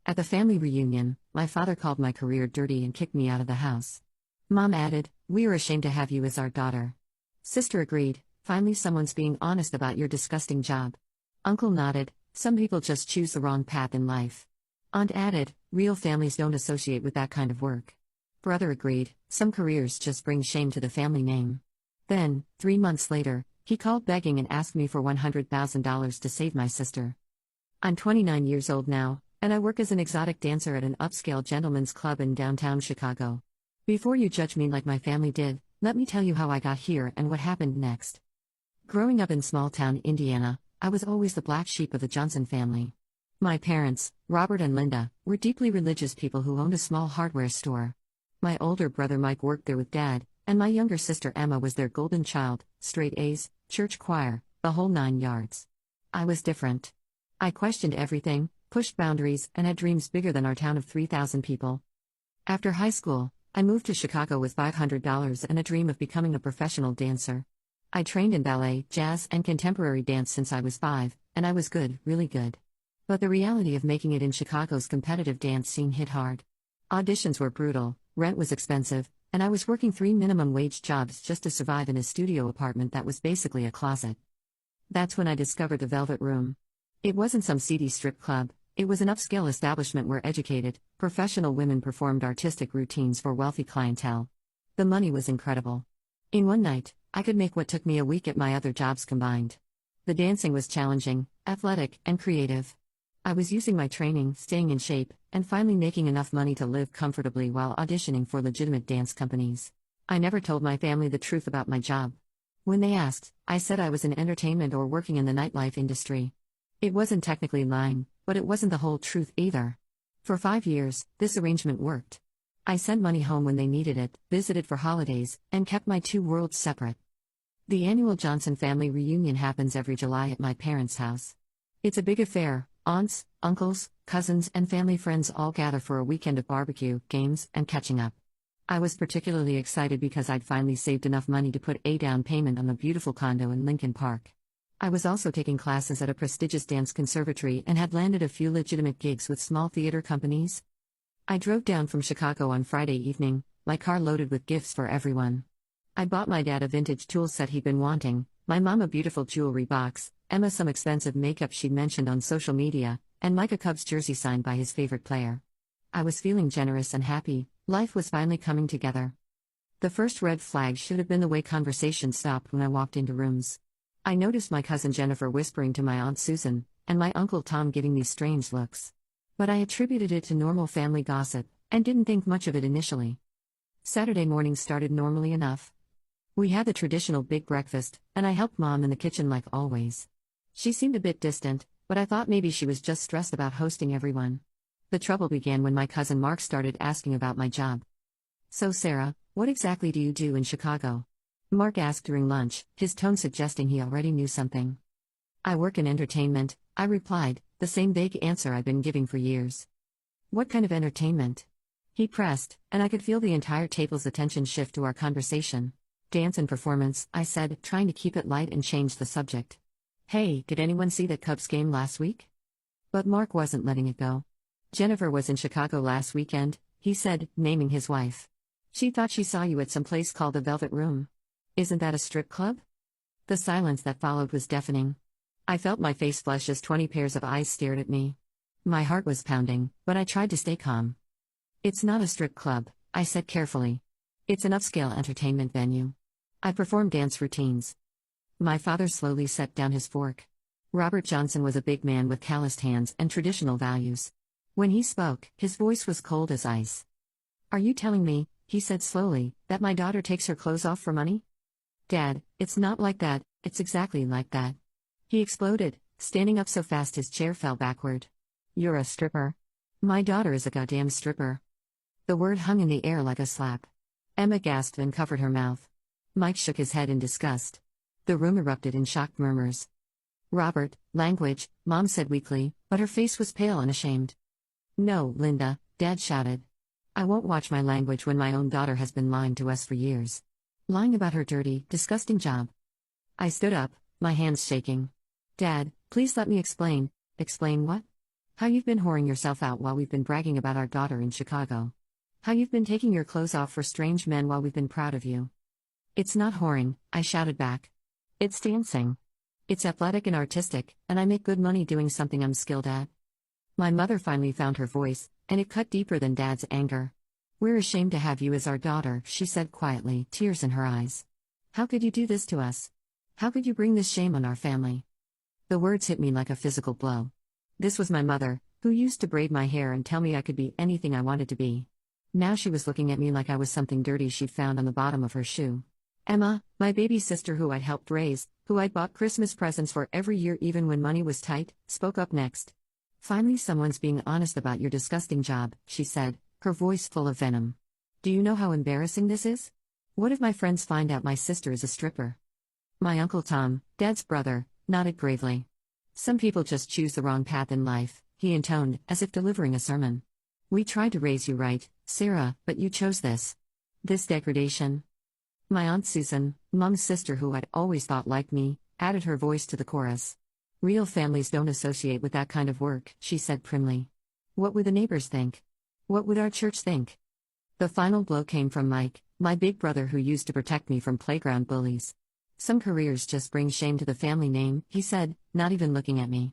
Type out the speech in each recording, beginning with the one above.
At the family reunion, my father called my career dirty and kicked me out of the house. Mom added, "We are ashamed to have you as our daughter." Sister agreed, "Finally someone's being honest about your disgusting job." Uncle nodded, "Some people just choose the wrong path in life." Aunt added, "Real families don't associate with that kind of work." Brother agreed, "Some careers just bring shame to the family name." Then, 3 months later, he called begging and asked me for $100,000 to save my sister. I'm 29 years old now, and I work as an exotic dancer at an upscale gentlemen's club in downtown Chicago. Before you judge me like my family did, let me tell you how I got here and what happened next. Growing up in small-town Indiana, I was always the black sheep of the Johnson family. My parents, Robert and Linda, were deeply religious people who owned a small hardware store. My older brother Mike worked there with Dad, and my younger sister Emma was their golden child, straight A's, church choir, the whole 9 yards. I was different. I questioned everything, pushed boundaries, and had dreams bigger than our town of 3,000 people. After high school, I moved to Chicago with $500 and a dream of becoming a professional dancer. I trained in ballet, jazz, and contemporary dance since I was 5, and I was good, really good. But the reality of making it in Chicago's competitive dance scene hit hard. Auditions were brutal, rent was expensive, and I was working 3 minimum wage jobs just to survive in a studio apartment that was basically a closet. That's when I discovered the Velvet Room. It wasn't some seedy strip club, it was an upscale establishment where educated, professional women performed artistic routines for wealthy clientele. The money was incredible. In one night, I could make what took me a week at my other jobs combined. The dancing was challenging, athletic, and creative. I was using my training, staying in shape, and finally making enough money to live comfortably while auditioning for legitimate dance companies. I never told my family the truth about my job. When they asked, I said I was in entertainment or working in the nightlife industry. It wasn't technically lying, but it wasn't the whole truth either. For 5 years, this arrangement worked. I sent money home when they needed it, visited for holidays, and kept my two worlds separate. The annual Johnson family reunion happens every July at my parents' house. It's a big affair. Aunts, uncles, cousins, and family friends all gather for a weekend of barbecue, games, and catching up. I was particularly excited because I'd finally saved enough money to put a down payment on a beautiful condo in Lincoln Park. I was also taking classes at a prestigious dance conservatory and had landed a few legitimate gigs with small theater companies. I drove down from Chicago on Friday evening, my car loaded with gifts for everyone. I bought my dad a vintage tool set he'd been wanting, my mom a beautiful jewelry box, Emma some expensive makeup she'd mentioned on social media, and Mike a Cubs jersey signed by his favorite player. I was feeling generous and happy, life was finally coming together. The first red flag should have been the way conversation stopped when I walked into rooms. I noticed my cousin Jennifer whispering to my Aunt Susan, and my Uncle Tom giving me strange looks. But I attributed it to normal family gossip, and didn't think much of it initially. Saturday morning started normally enough. We had the traditional big breakfast, and I helped Mom in the kitchen like always. She seemed a bit distant, but I thought maybe she was just stressed about hosting everyone. The trouble began when my cousin Mark started asking about my job. "So Sarah, what exactly do you do in Chicago?" Mark asked during lunch, his tone suggesting he already knew something. "I work in entertainment," I replied, the same vague answer I'd been giving for years. "What kind of entertainment?" he pressed, and I could feel the entire table's attention shift to our conversation. "Dance and performance," I said, trying to keep it light and change the subject. "Hey, did anyone see that Cubs game last week?" But Mark wasn't letting it go. "Jennifer was in Chicago last weekend," he said, naming his wife. "She thought she saw you at some place called the Velvet Room. Isn't that a strip club?" The silence that followed was deafening. I felt my face flush as 20 pairs of eyes stared at me. My heart was pounding, but I tried to stay calm. "It's not a strip club," I said carefully. "It's an upscale entertainment venue. I perform dance routines." My father slowly set down his fork. Robert Johnson was a big man with calloused hands and traditional values. When he spoke, his voice was cold as ice. "Are you telling me," he said slowly, "that my daughter takes her clothes off for money?" "Dad, it's not like that, it's exactly like that," he exploded, standing up so fast his chair fell backward. "You're a stripper." "My daughter is a goddamn stripper." The word hung in the air like a slap. Emma gasped and covered her mouth. Mike shook his head in disgust. The room erupted in shocked murmurs. "Robert, language," Mom said weakly, but her face was pale and ashamed. "No, Linda," Dad shouted. "I won't watch my language when my own daughter has been lying to us for years. Lying about her dirty, disgusting job." I stood up, my hands shaking. "Dad, please let me explain." "Explain what?" How you've been whoring yourself out while we've been bragging about our daughter in Chicago. How you've been taking your clothes off for strange men while we've been proud of you. It's not whoring, I shouted back. It's dancing. It's athletic and artistic, and I make good money doing something I'm skilled at. My mother finally found her voice, and it cut deeper than Dad's anger. We're ashamed to have you as our daughter, she said quietly, tears in her eyes. How could you do this to us? How could you bring this shame on our family? The words hit me like a physical blow. This was my mother, who used to braid my hair and tell me I could be anything I wanted to be. Now she was looking at me like I was something dirty she'd found on the bottom of her shoe. Emma, my baby sister who I'd helped raise, who I'd bought Christmas presents for every year even when money was tight, spoke up next. Finally someone's being honest about your disgusting job, she said, her voice full of venom. Do you know how embarrassing this is? What if my friends find out my sister is a stripper? My Uncle Tom, Dad's brother, nodded gravely. Some people just choose the wrong path in life, he intoned, as if delivering a sermon. We tried to raise you right, Sarah, but you chose this. This degradation. My Aunt Susan, Mom's sister who I'd always thought liked me, added her voice to the chorus. Real families don't associate with that kind of work, she said primly. What would the neighbors think? What would our church think? The final blow came from Mike, my big brother who used to protect me from playground bullies. Some careers just bring shame to the family name, he said, not even looking at me.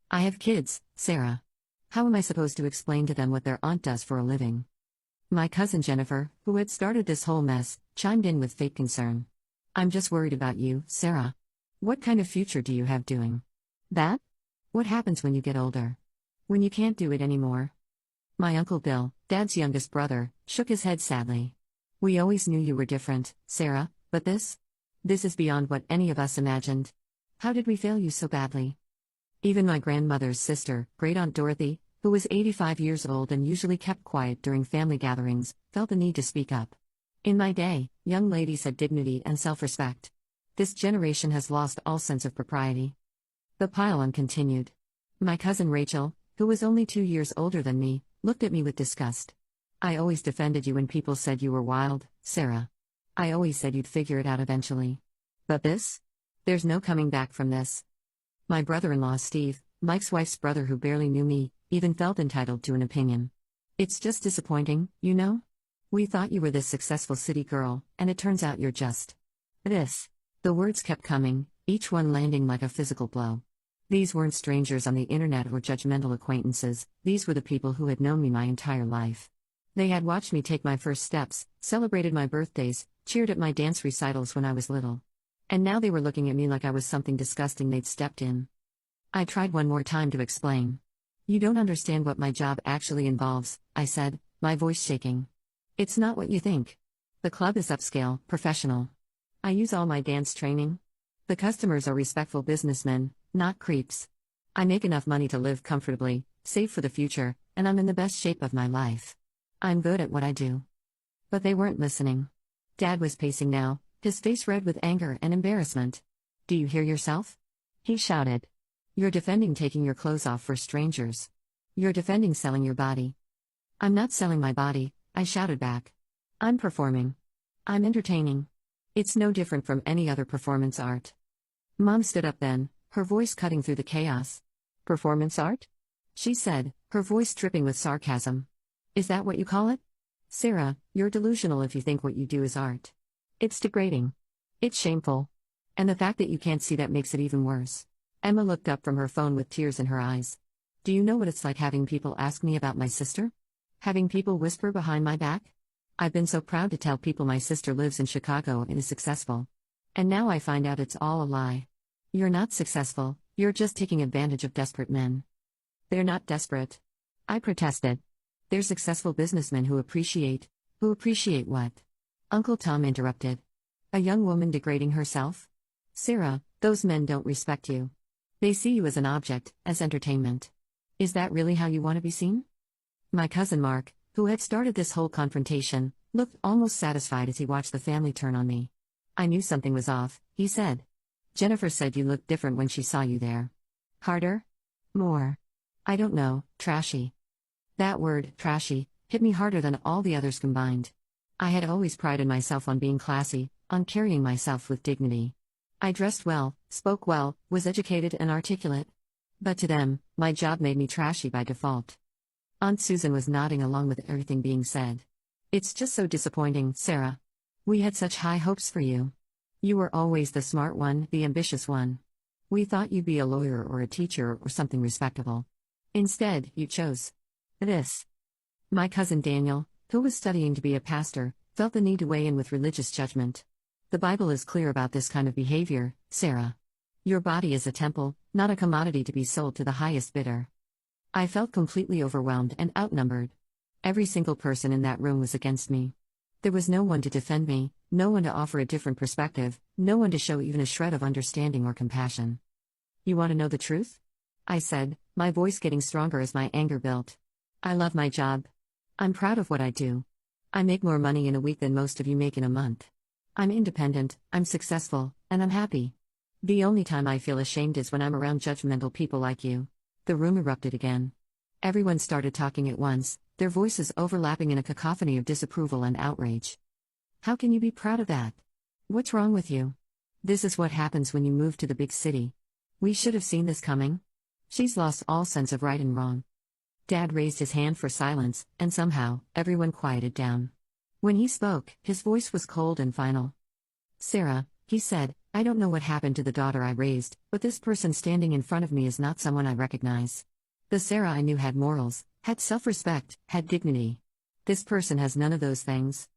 I have kids, Sarah. How am I supposed to explain to them what their aunt does for a living? My cousin Jennifer, who had started this whole mess, chimed in with fake concern. I'm just worried about you, Sarah. What kind of future do you have doing that? What happens when you get older? When you can't do it anymore? My Uncle Bill, Dad's youngest brother, shook his head sadly. We always knew you were different, Sarah, but this is beyond what any of us imagined. How did we fail you so badly? Even my grandmother's sister, Great Aunt Dorothy, who was 85 years old and usually kept quiet during family gatherings, felt the need to speak up. In my day, young ladies had dignity and self-respect. This generation has lost all sense of propriety. The pile-on continued. My cousin Rachel, who was only 2 years older than me, looked at me with disgust. I always defended you when people said you were wild, Sarah. I always said you'd figure it out eventually. But this? There's no coming back from this. My brother-in-law Steve, Mike's wife's brother who barely knew me, even felt entitled to an opinion. It's just disappointing, you know? We thought you were this successful city girl, and it turns out you're just this. The words kept coming, each one landing like a physical blow. These weren't strangers on the internet or judgmental acquaintances, these were the people who had known me my entire life. They had watched me take my first steps, celebrated my birthdays, cheered at my dance recitals when I was little. And now they were looking at me like I was something disgusting they'd stepped in. I tried one more time to explain. You don't understand what my job actually involves, I said, my voice shaking. It's not what you think. The club is upscale, professional. I use all my dance training. The customers are respectful businessmen, not creeps. I make enough money to live comfortably, save for the future, and I'm in the best shape of my life. I'm good at what I do. But they weren't listening. Dad was pacing now, his face red with anger and embarrassment. Do you hear yourself? He shouted. You're defending taking your clothes off for strangers. You're defending selling your body. I'm not selling my body, I shouted back. I'm performing. I'm entertaining. It's no different from any other performance art. Mom stood up then, her voice cutting through the chaos. Performance art? She said, her voice dripping with sarcasm. Is that what you call it? Sarah, you're delusional if you think what you do is art. It's degrading. It's shameful. And the fact that you can't see that makes it even worse. Emma looked up from her phone with tears in her eyes. Do you know what it's like having people ask me about my sister? Having people whisper behind my back? I've been so proud to tell people my sister lives in Chicago and is successful. And now I find out it's all a lie. You're not successful, you're just taking advantage of desperate men. They're not desperate. I protested. They're successful businessmen who appreciate what? Uncle Tom interrupted. A young woman degrading herself? Sarah, those men don't respect you. They see you as an object, as entertainment. Is that really how you want to be seen? My cousin Mark, who had started this whole confrontation, looked almost satisfied as he watched the family turn on me. I knew something was off, he said. Jennifer said you looked different when she saw you there. Harder? More? I don't know, trashy. That word, trashy, hit me harder than all the others combined. I had always prided myself on being classy, on carrying myself with dignity. I dressed well, spoke well, was educated and articulate. But to them, my job made me trashy by default. Aunt Susan was nodding along with everything being said. It's just so disappointing, Sarah. We had such high hopes for you. You were always the smart one, the ambitious one. We thought you'd be a lawyer or a teacher or something respectable. Instead, you chose this. My cousin Daniel, who was studying to be a pastor, felt the need to weigh in with religious judgment. The Bible is clear about this kind of behavior, Sarah. Your body is a temple, not a commodity to be sold to the highest bidder. I felt completely overwhelmed and outnumbered. Every single person in that room was against me. There was no one to defend me, no one to offer a different perspective, no one to show even a shred of understanding or compassion. You want to know the truth? I said, my voice getting stronger as my anger built. I love my job. I'm proud of what I do. I make more money in a week than most of you make in a month. I'm independent, I'm successful, and I'm happy. The only time I feel ashamed is when I'm around judgmental people like you. The room erupted again. Everyone started talking at once, their voices overlapping in a cacophony of disapproval and outrage. How can you be proud of that? What's wrong with you? This is what happens when you move to the big city. We should have seen this coming. She's lost all sense of right and wrong. Dad raised his hand for silence, and somehow, everyone quieted down. When he spoke, his voice was cold and final. Sarah, he said, I don't know what happened to the daughter I raised, but this person standing in front of me is not someone I recognize. The Sarah I knew had morals, had self-respect, had dignity. This person has none of those things.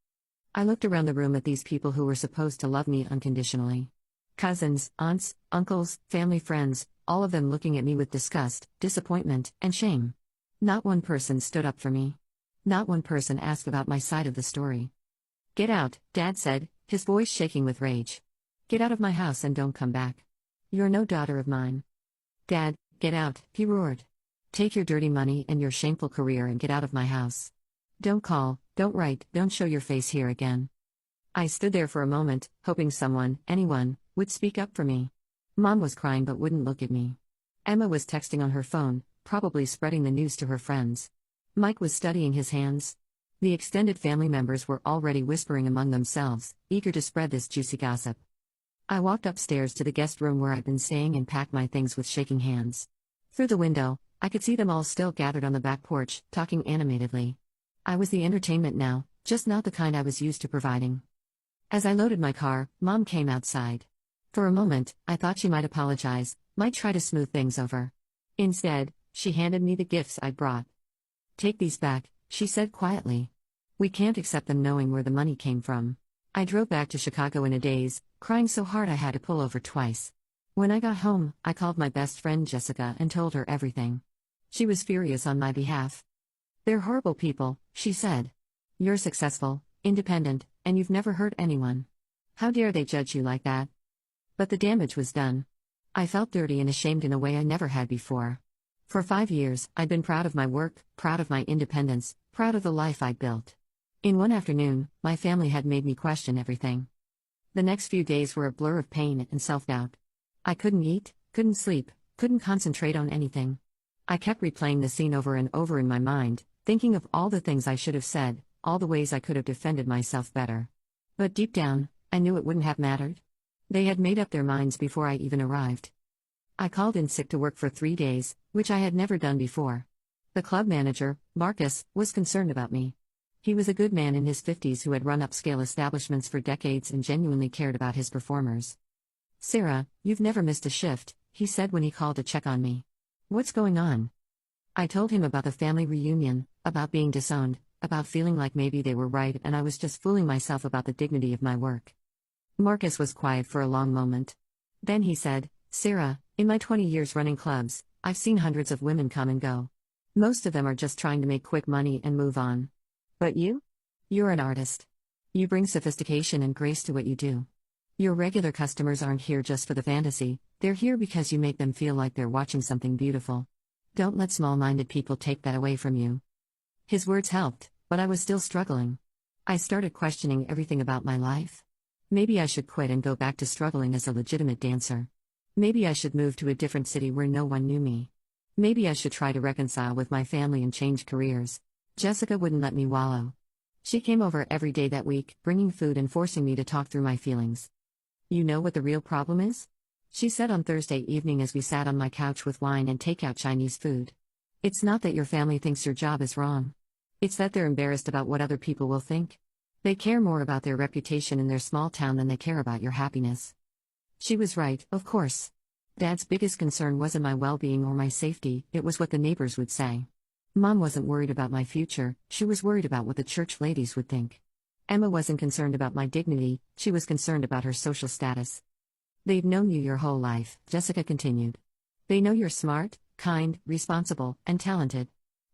I looked around the room at these people who were supposed to love me unconditionally. Cousins, aunts, uncles, family friends, all of them looking at me with disgust, disappointment, and shame. Not one person stood up for me. Not one person asked about my side of the story. Get out, Dad said, his voice shaking with rage. Get out of my house and don't come back. You're no daughter of mine. Dad, get out, he roared. Take your dirty money and your shameful career and get out of my house. Don't call, don't write, don't show your face here again. I stood there for a moment, hoping someone, anyone, would speak up for me. Mom was crying but wouldn't look at me. Emma was texting on her phone, probably spreading the news to her friends. Mike was studying his hands. The extended family members were already whispering among themselves, eager to spread this juicy gossip. I walked upstairs to the guest room where I'd been staying and packed my things with shaking hands. Through the window, I could see them all still gathered on the back porch, talking animatedly. I was the entertainment now, just not the kind I was used to providing. As I loaded my car, Mom came outside. For a moment, I thought she might apologize, might try to smooth things over. Instead, she handed me the gifts I'd brought. Take these back, she said quietly. We can't accept them knowing where the money came from. I drove back to Chicago in a daze, crying so hard I had to pull over twice. When I got home, I called my best friend Jessica and told her everything. She was furious on my behalf. They're horrible people, she said. You're successful, independent, and you've never hurt anyone. How dare they judge you like that? But the damage was done. I felt dirty and ashamed in a way I never had before. For 5 years, I'd been proud of my work, proud of my independence, proud of the life I'd built. In one afternoon, my family had made me question everything. The next few days were a blur of pain and self-doubt. I couldn't eat, couldn't sleep, couldn't concentrate on anything. I kept replaying the scene over and over in my mind, thinking of all the things I should have said, all the ways I could have defended myself better. But deep down, I knew it wouldn't have mattered. They had made up their minds before I even arrived. I called in sick to work for 3 days, which I had never done before. The club manager, Marcus, was concerned about me. He was a good man in his 50s who had run upscale establishments for decades and genuinely cared about his performers. Sarah, you've never missed a shift, he said when he called to check on me. What's going on? I told him about the family reunion, about being disowned, about feeling like maybe they were right and I was just fooling myself about the dignity of my work. Marcus was quiet for a long moment. Then he said, Sarah, in my 20 years running clubs, I've seen hundreds of women come and go. Most of them are just trying to make quick money and move on. But you? You're an artist. You bring sophistication and grace to what you do. Your regular customers aren't here just for the fantasy, they're here because you make them feel like they're watching something beautiful. Don't let small-minded people take that away from you. His words helped, but I was still struggling. I started questioning everything about my life. Maybe I should quit and go back to struggling as a legitimate dancer. Maybe I should move to a different city where no one knew me. Maybe I should try to reconcile with my family and change careers. Jessica wouldn't let me wallow. She came over every day that week, bringing food and forcing me to talk through my feelings. You know what the real problem is? She said on Thursday evening as we sat on my couch with wine and takeout Chinese food. It's not that your family thinks your job is wrong. It's that they're embarrassed about what other people will think. They care more about their reputation in their small town than they care about your happiness. She was right, of course. Dad's biggest concern wasn't my well-being or my safety, it was what the neighbors would say. Mom wasn't worried about my future, she was worried about what the church ladies would think. Emma wasn't concerned about my dignity, she was concerned about her social status. They've known you your whole life, Jessica continued. They know you're smart, kind, responsible, and talented.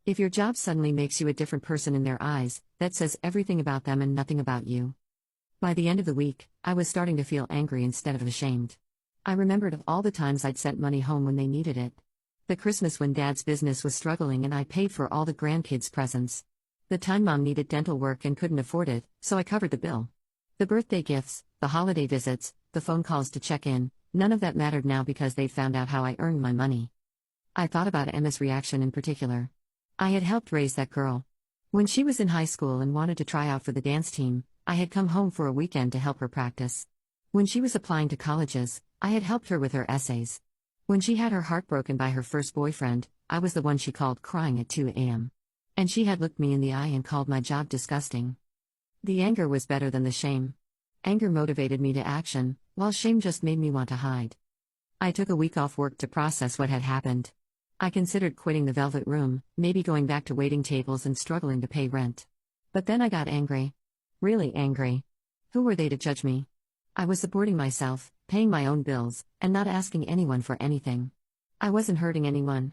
If your job suddenly makes you a different person in their eyes, that says everything about them and nothing about you. By the end of the week, I was starting to feel angry instead of ashamed. I remembered of all the times I'd sent money home when they needed it. The Christmas when Dad's business was struggling and I paid for all the grandkids' presents. The time Mom needed dental work and couldn't afford it, so I covered the bill. The birthday gifts, the holiday visits, the phone calls to check in, none of that mattered now because they'd found out how I earned my money. I thought about Emma's reaction in particular. I had helped raise that girl. When she was in high school and wanted to try out for the dance team, I had come home for a weekend to help her practice. When she was applying to colleges, I had helped her with her essays. When she had her heart broken by her first boyfriend, I was the one she called crying at 2 a.m. And she had looked me in the eye and called my job disgusting. The anger was better than the shame. Anger motivated me to action, while shame just made me want to hide. I took a week off work to process what had happened. I considered quitting the Velvet Room, maybe going back to waiting tables and struggling to pay rent. But then I got angry. Really angry. Who were they to judge me? I was supporting myself, paying my own bills, and not asking anyone for anything. I wasn't hurting anyone.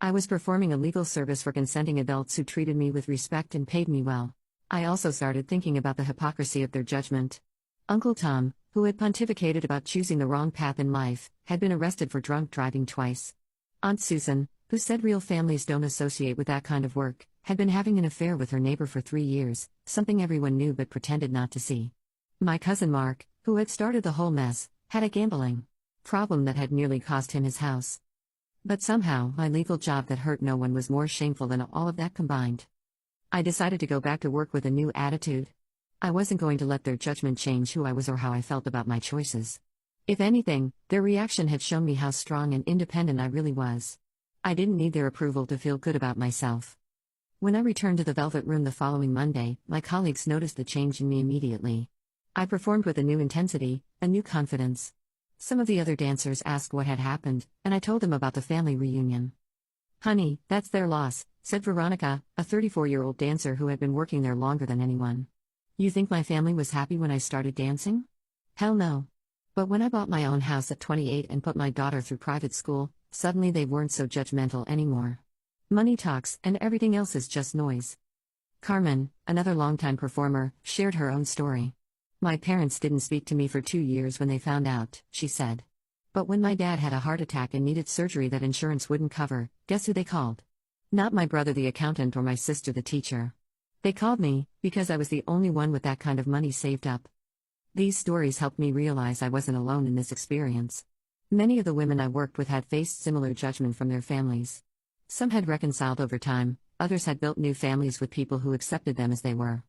I was performing a legal service for consenting adults who treated me with respect and paid me well. I also started thinking about the hypocrisy of their judgment. Uncle Tom, who had pontificated about choosing the wrong path in life, had been arrested for drunk driving twice. Aunt Susan, who said real families don't associate with that kind of work, had been having an affair with her neighbor for 3 years, something everyone knew but pretended not to see. My cousin Mark, who had started the whole mess, had a gambling problem that had nearly cost him his house. But somehow, my legal job that hurt no one was more shameful than all of that combined. I decided to go back to work with a new attitude. I wasn't going to let their judgment change who I was or how I felt about my choices. If anything, their reaction had shown me how strong and independent I really was. I didn't need their approval to feel good about myself. When I returned to the Velvet Room the following Monday, my colleagues noticed the change in me immediately. I performed with a new intensity, a new confidence. Some of the other dancers asked what had happened, and I told them about the family reunion. "Honey, that's their loss," said Veronica, a 34-year-old dancer who had been working there longer than anyone. "You think my family was happy when I started dancing? Hell no. But when I bought my own house at 28 and put my daughter through private school, suddenly they weren't so judgmental anymore. Money talks, and everything else is just noise." Carmen, another longtime performer, shared her own story. "My parents didn't speak to me for 2 years when they found out," she said. "But when my dad had a heart attack and needed surgery that insurance wouldn't cover, guess who they called? Not my brother the accountant or my sister the teacher. They called me, because I was the only one with that kind of money saved up." These stories helped me realize I wasn't alone in this experience. Many of the women I worked with had faced similar judgment from their families. Some had reconciled over time, others had built new families with people who accepted them as they were.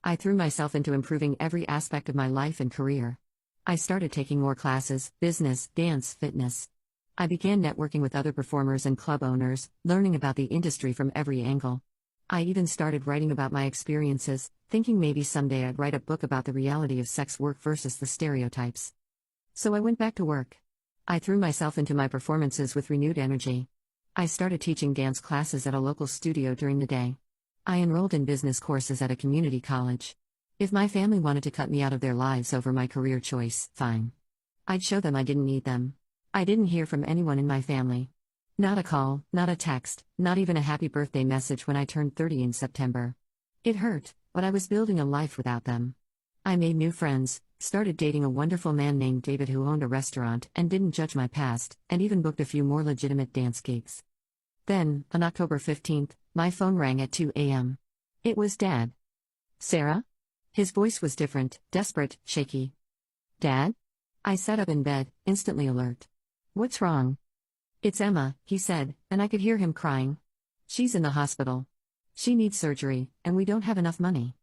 I threw myself into improving every aspect of my life and career. I started taking more classes, business, dance, fitness. I began networking with other performers and club owners, learning about the industry from every angle. I even started writing about my experiences, thinking maybe someday I'd write a book about the reality of sex work versus the stereotypes. So I went back to work. I threw myself into my performances with renewed energy. I started teaching dance classes at a local studio during the day. I enrolled in business courses at a community college. If my family wanted to cut me out of their lives over my career choice, fine. I'd show them I didn't need them. I didn't hear from anyone in my family. Not a call, not a text, not even a happy birthday message when I turned 30 in September. It hurt, but I was building a life without them. I made new friends, started dating a wonderful man named David who owned a restaurant and didn't judge my past, and even booked a few more legitimate dance gigs. Then, on October 15th, my phone rang at 2 a.m. It was Dad. "Sarah?" His voice was different, desperate, shaky. "Dad?" I sat up in bed, instantly alert. "What's wrong?" "It's Emma," he said, and I could hear him crying. "She's in the hospital. She needs surgery, and we don't have enough money."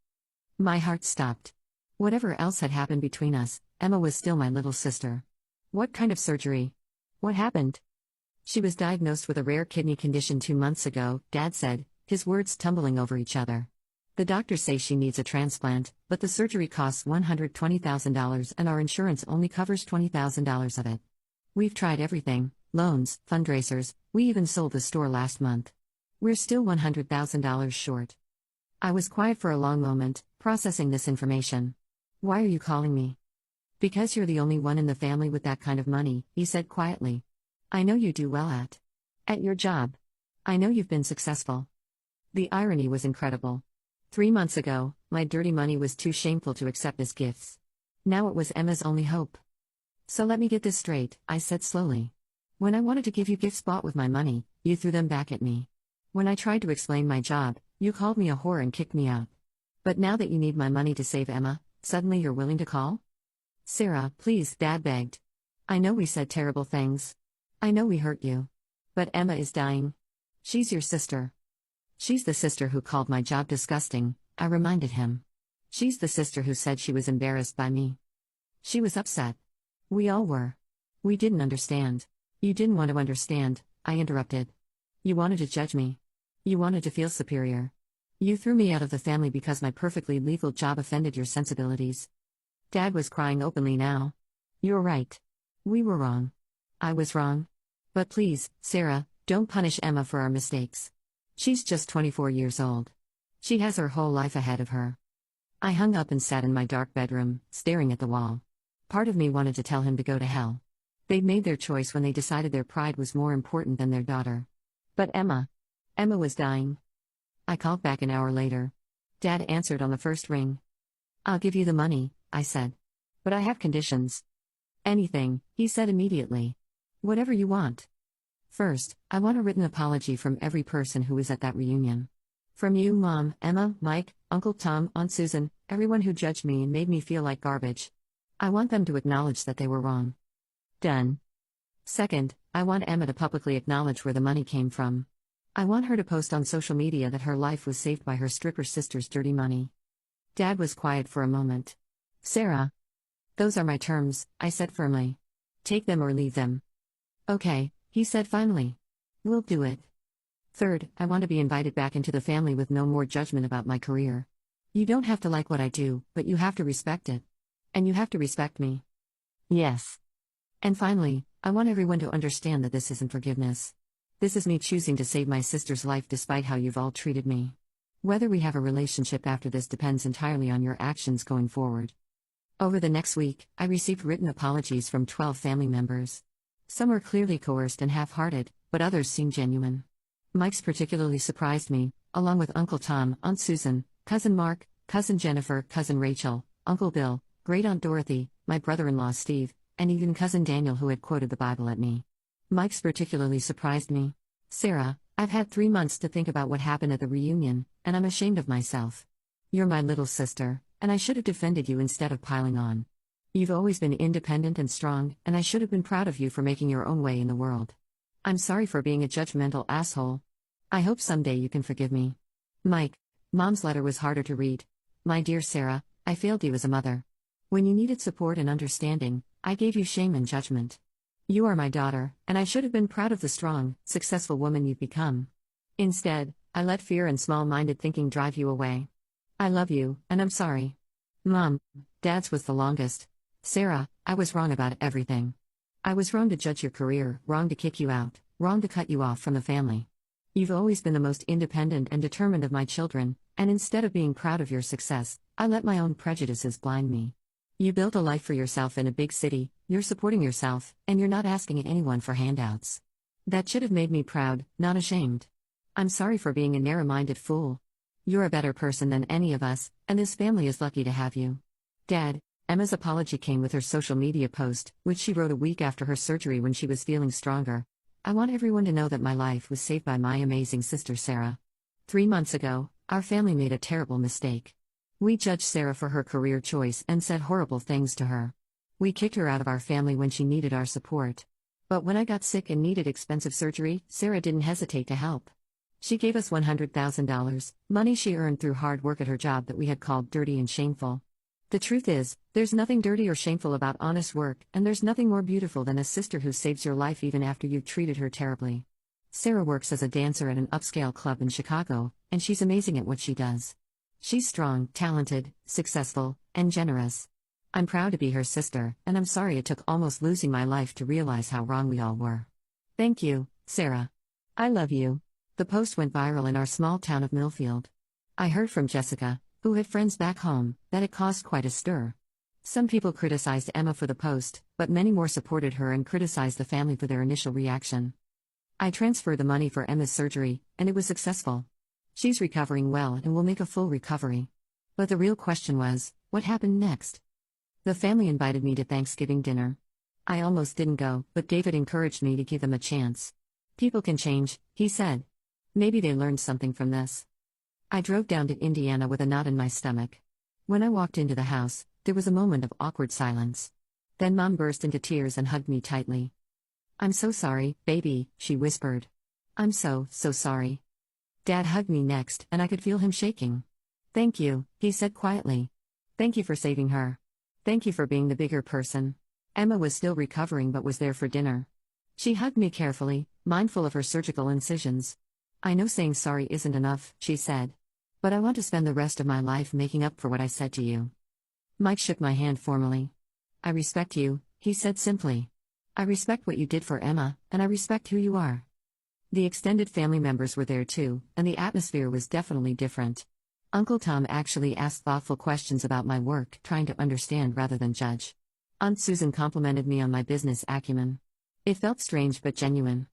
My heart stopped. Whatever else had happened between us, Emma was still my little sister. What kind of surgery? What happened? She was diagnosed with a rare kidney condition 2 months ago, Dad said, his words tumbling over each other. The doctors say she needs a transplant, but the surgery costs $120,000 and our insurance only covers $20,000 of it. We've tried everything: loans, fundraisers, we even sold the store last month. We're still $100,000 short. I was quiet for a long moment, processing this information. Why are you calling me? Because you're the only one in the family with that kind of money, he said quietly. I know you do well at your job. I know you've been successful. The irony was incredible. 3 months ago, my dirty money was too shameful to accept as gifts. Now it was Emma's only hope. So let me get this straight, I said slowly. When I wanted to give you gifts bought with my money, you threw them back at me. When I tried to explain my job, you called me a whore and kicked me out. But now that you need my money to save Emma, suddenly you're willing to call? Sarah, please, Dad begged. I know we said terrible things. I know we hurt you. But Emma is dying. She's your sister. She's the sister who called my job disgusting, I reminded him. She's the sister who said she was embarrassed by me. She was upset. We all were. We didn't understand. You didn't want to understand, I interrupted. You wanted to judge me. You wanted to feel superior. You threw me out of the family because my perfectly legal job offended your sensibilities. Dad was crying openly now. You're right. We were wrong. I was wrong. But please, Sarah, don't punish Emma for our mistakes. She's just 24 years old. She has her whole life ahead of her. I hung up and sat in my dark bedroom, staring at the wall. Part of me wanted to tell him to go to hell. They'd made their choice when they decided their pride was more important than their daughter. But Emma was dying. I called back an hour later. Dad answered on the first ring. I'll give you the money, I said. But I have conditions. Anything, he said immediately. Whatever you want. First, I want a written apology from every person who was at that reunion. From you, Mom, Emma, Mike, Uncle Tom, Aunt Susan, everyone who judged me and made me feel like garbage. I want them to acknowledge that they were wrong. Done. Second, I want Emma to publicly acknowledge where the money came from. I want her to post on social media that her life was saved by her stripper sister's dirty money. Dad was quiet for a moment. Sarah. Those are my terms, I said firmly. Take them or leave them. Okay, he said finally. We'll do it. Third, I want to be invited back into the family with no more judgment about my career. You don't have to like what I do, but you have to respect it. And you have to respect me. Yes. And finally, I want everyone to understand that this isn't forgiveness. This is me choosing to save my sister's life despite how you've all treated me. Whether we have a relationship after this depends entirely on your actions going forward. Over the next week, I received written apologies from 12 family members. Some were clearly coerced and half-hearted, but others seemed genuine. Mike's particularly surprised me, along with Uncle Tom, Aunt Susan, Cousin Mark, Cousin Jennifer, Cousin Rachel, Uncle Bill, Great-Aunt Dorothy, my brother-in-law Steve, and even Cousin Daniel who had quoted the Bible at me. Mike's particularly surprised me. Sarah, I've had 3 months to think about what happened at the reunion, and I'm ashamed of myself. You're my little sister, and I should have defended you instead of piling on. You've always been independent and strong, and I should have been proud of you for making your own way in the world. I'm sorry for being a judgmental asshole. I hope someday you can forgive me. Mike. Mom's letter was harder to read. My dear Sarah, I failed you as a mother. When you needed support and understanding, I gave you shame and judgment. You are my daughter, and I should have been proud of the strong, successful woman you've become. Instead, I let fear and small-minded thinking drive you away. I love you, and I'm sorry. Mom, Dad's was the longest. Sarah, I was wrong about everything. I was wrong to judge your career, wrong to kick you out, wrong to cut you off from the family. You've always been the most independent and determined of my children, and instead of being proud of your success, I let my own prejudices blind me. You built a life for yourself in a big city, you're supporting yourself, and you're not asking anyone for handouts. That should have made me proud, not ashamed. I'm sorry for being a narrow-minded fool. You're a better person than any of us, and this family is lucky to have you. Dad. Emma's apology came with her social media post, which she wrote a week after her surgery when she was feeling stronger. I want everyone to know that my life was saved by my amazing sister Sarah. 3 months ago, our family made a terrible mistake. We judged Sarah for her career choice and said horrible things to her. We kicked her out of our family when she needed our support. But when I got sick and needed expensive surgery, Sarah didn't hesitate to help. She gave us $100,000, money she earned through hard work at her job that we had called dirty and shameful. The truth is, there's nothing dirty or shameful about honest work, and there's nothing more beautiful than a sister who saves your life even after you've treated her terribly. Sarah works as a dancer at an upscale club in Chicago, and she's amazing at what she does. She's strong, talented, successful, and generous. I'm proud to be her sister, and I'm sorry it took almost losing my life to realize how wrong we all were. Thank you, Sarah. I love you. The post went viral in our small town of Millfield. I heard from Jessica, who had friends back home, that it caused quite a stir. Some people criticized Emma for the post, but many more supported her and criticized the family for their initial reaction. I transferred the money for Emma's surgery, and it was successful. She's recovering well and will make a full recovery. But the real question was, what happened next? The family invited me to Thanksgiving dinner. I almost didn't go, but David encouraged me to give them a chance. People can change, he said. Maybe they learned something from this. I drove down to Indiana with a knot in my stomach. When I walked into the house, there was a moment of awkward silence. Then Mom burst into tears and hugged me tightly. "I'm so sorry, baby," she whispered. "I'm so sorry." Dad hugged me next, and I could feel him shaking. "Thank you," he said quietly. "Thank you for saving her. Thank you for being the bigger person." Emma was still recovering but was there for dinner. She hugged me carefully, mindful of her surgical incisions. "I know saying sorry isn't enough," she said. "But I want to spend the rest of my life making up for what I said to you." Mike shook my hand formally. "I respect you," he said simply. "I respect what you did for Emma, and I respect who you are." The extended family members were there too, and the atmosphere was definitely different. Uncle Tom actually asked thoughtful questions about my work, trying to understand rather than judge. Aunt Susan complimented me on my business acumen. It felt strange but genuine.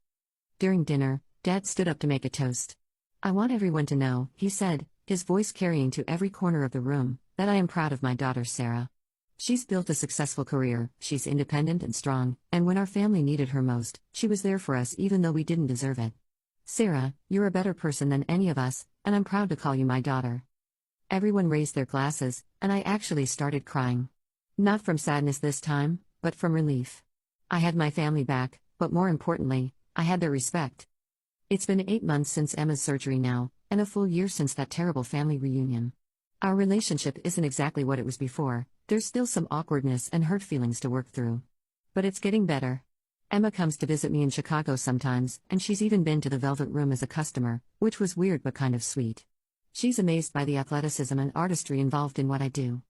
During dinner, Dad stood up to make a toast. "I want everyone to know," he said, his voice carrying to every corner of the room, "that I am proud of my daughter Sarah. She's built a successful career, she's independent and strong, and when our family needed her most, she was there for us even though we didn't deserve it. Sarah, you're a better person than any of us, and I'm proud to call you my daughter." Everyone raised their glasses, and I actually started crying. Not from sadness this time, but from relief. I had my family back, but more importantly, I had their respect. It's been 8 months since Emma's surgery now, and a full year since that terrible family reunion. Our relationship isn't exactly what it was before, there's still some awkwardness and hurt feelings to work through. But it's getting better. Emma comes to visit me in Chicago sometimes, and she's even been to the Velvet Room as a customer, which was weird but kind of sweet. She's amazed by the athleticism and artistry involved in what I do.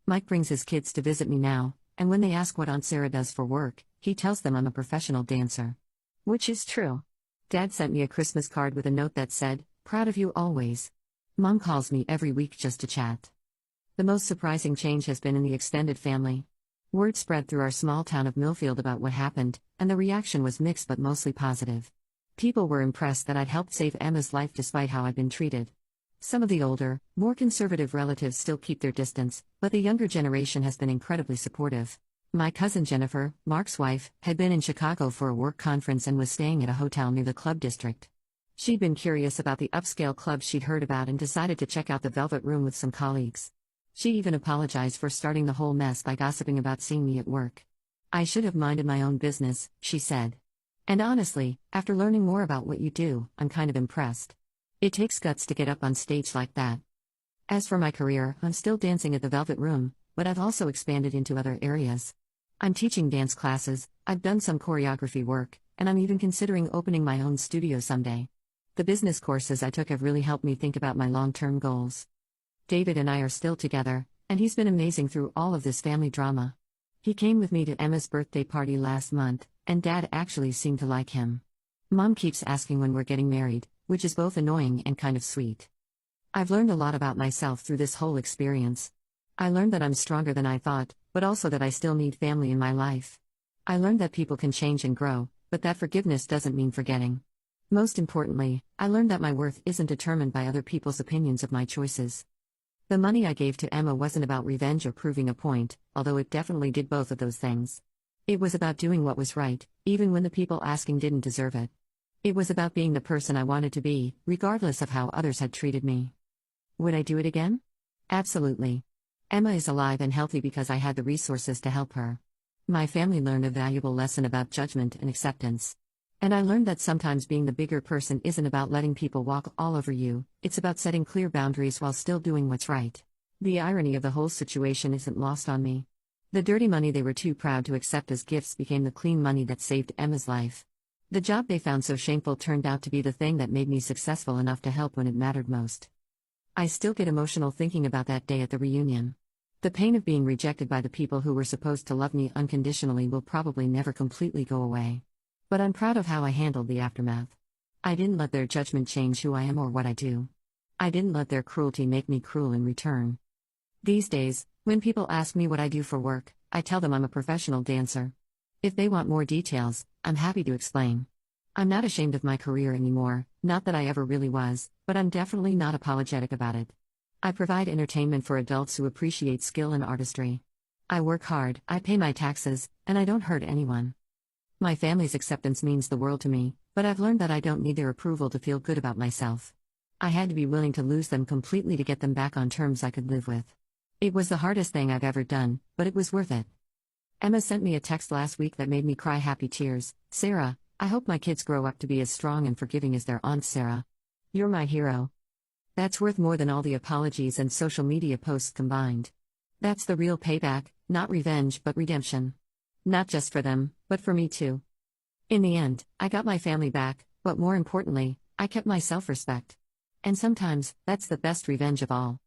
Mike brings his kids to visit me now, and when they ask what Aunt Sarah does for work, he tells them I'm a professional dancer. Which is true. Dad sent me a Christmas card with a note that said, "Proud of you always." Mom calls me every week just to chat. The most surprising change has been in the extended family. Word spread through our small town of Millfield about what happened, and the reaction was mixed but mostly positive. People were impressed that I'd helped save Emma's life despite how I'd been treated. Some of the older, more conservative relatives still keep their distance, but the younger generation has been incredibly supportive. My cousin Jennifer, Mark's wife, had been in Chicago for a work conference and was staying at a hotel near the club district. She'd been curious about the upscale club she'd heard about and decided to check out the Velvet Room with some colleagues. She even apologized for starting the whole mess by gossiping about seeing me at work. "I should have minded my own business," she said. "And honestly, after learning more about what you do, I'm kind of impressed. It takes guts to get up on stage like that." As for my career, I'm still dancing at the Velvet Room, but I've also expanded into other areas. I'm teaching dance classes, I've done some choreography work, and I'm even considering opening my own studio someday. The business courses I took have really helped me think about my long-term goals. David and I are still together, and he's been amazing through all of this family drama. He came with me to Emma's birthday party last month, and Dad actually seemed to like him. Mom keeps asking when we're getting married, which is both annoying and kind of sweet. I've learned a lot about myself through this whole experience. I learned that I'm stronger than I thought, but also that I still need family in my life. I learned that people can change and grow, but that forgiveness doesn't mean forgetting. Most importantly, I learned that my worth isn't determined by other people's opinions of my choices. The money I gave to Emma wasn't about revenge or proving a point, although it definitely did both of those things. It was about doing what was right, even when the people asking didn't deserve it. It was about being the person I wanted to be, regardless of how others had treated me. Would I do it again? Absolutely. Emma is alive and healthy because I had the resources to help her. My family learned a valuable lesson about judgment and acceptance. And I learned that sometimes being the bigger person isn't about letting people walk all over you, it's about setting clear boundaries while still doing what's right. The irony of the whole situation isn't lost on me. The dirty money they were too proud to accept as gifts became the clean money that saved Emma's life. The job they found so shameful turned out to be the thing that made me successful enough to help when it mattered most. I still get emotional thinking about that day at the reunion. The pain of being rejected by the people who were supposed to love me unconditionally will probably never completely go away. But I'm proud of how I handled the aftermath. I didn't let their judgment change who I am or what I do. I didn't let their cruelty make me cruel in return. These days, when people ask me what I do for work, I tell them I'm a professional dancer. If they want more details, I'm happy to explain. I'm not ashamed of my career anymore, not that I ever really was, but I'm definitely not apologetic about it. I provide entertainment for adults who appreciate skill and artistry. I work hard, I pay my taxes, and I don't hurt anyone. My family's acceptance means the world to me, but I've learned that I don't need their approval to feel good about myself. I had to be willing to lose them completely to get them back on terms I could live with. It was the hardest thing I've ever done, but it was worth it. Emma sent me a text last week that made me cry happy tears. Sarah, I hope my kids grow up to be as strong and forgiving as their Aunt Sarah. You're my hero. That's worth more than all the apologies and social media posts combined. That's the real payback, not revenge but redemption. Not just for them, but for me too. In the end, I got my family back, but more importantly, I kept my self-respect. And sometimes, that's the best revenge of all.